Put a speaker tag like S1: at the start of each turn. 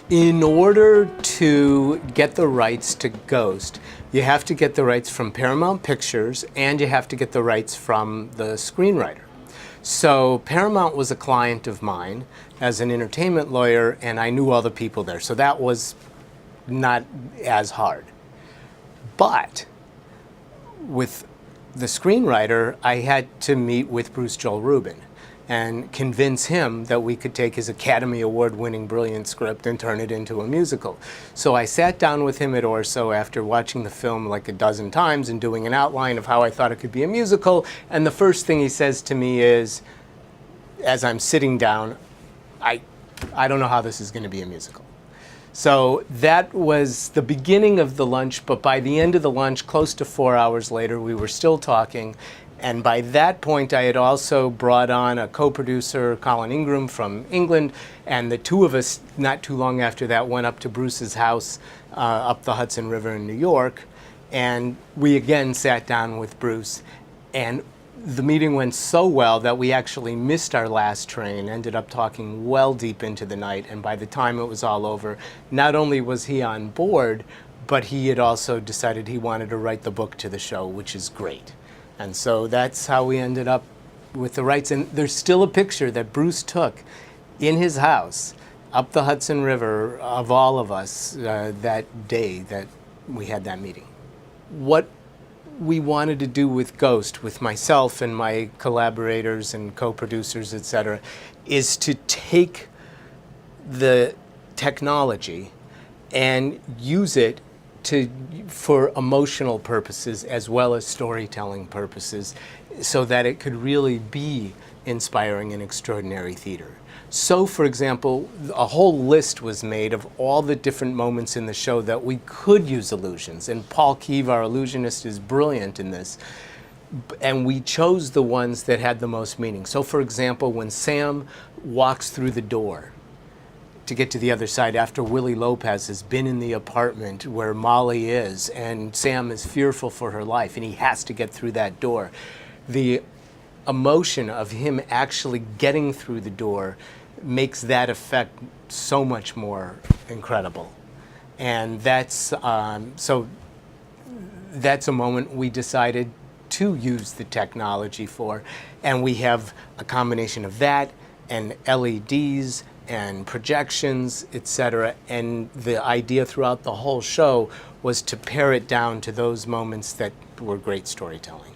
S1: In order to get the rights to Ghost, you have to get the rights from Paramount Pictures and you have to get the rights from the screenwriter. So Paramount was a client of mine as an entertainment lawyer, and I knew all the people there, so that was not as hard. But with the screenwriter, I had to meet with Bruce Joel Rubin and convince him that we could take his Academy Award-winning brilliant script and turn it into a musical. So I sat down with him at Orso after watching the film like a dozen times and doing an outline of how I thought it could be a musical, and the first thing he says to me is, as I'm sitting down, I don't know how this is going to be a musical. So that was the beginning of the lunch, but by the end of the lunch, close to 4 hours later, we were still talking. And by that point, I had also brought on a co-producer, Colin Ingram from England, and the two of us, not too long after that, went up to Bruce's house up the Hudson River in New York, and we again sat down with Bruce. And the meeting went so well that we actually missed our last train, ended up talking well deep into the night, and by the time it was all over, not only was he on board, but he had also decided he wanted to write the book to the show, which is great. And so that's how we ended up with the rights. And there's still a picture that Bruce took in his house up the Hudson River of all of us that day that we had that meeting. What we wanted to do with Ghost, with myself and my collaborators and co-producers, etc., is to take the technology and use it for emotional purposes as well as storytelling purposes, so that it could really be inspiring and extraordinary theater. So, for example, a whole list was made of all the different moments in the show that we could use illusions, and Paul Keeve, our illusionist, is brilliant in this. And we chose the ones that had the most meaning. So, for example, when Sam walks through the door to get to the other side after Willie Lopez has been in the apartment where Molly is, and Sam is fearful for her life, and he has to get through that door. The emotion of him actually getting through the door makes that effect so much more incredible. And that's, so that's a moment we decided to use the technology for. And we have a combination of that and LEDs and projections, etc. And the idea throughout the whole show was to pare it down to those moments that were great storytelling.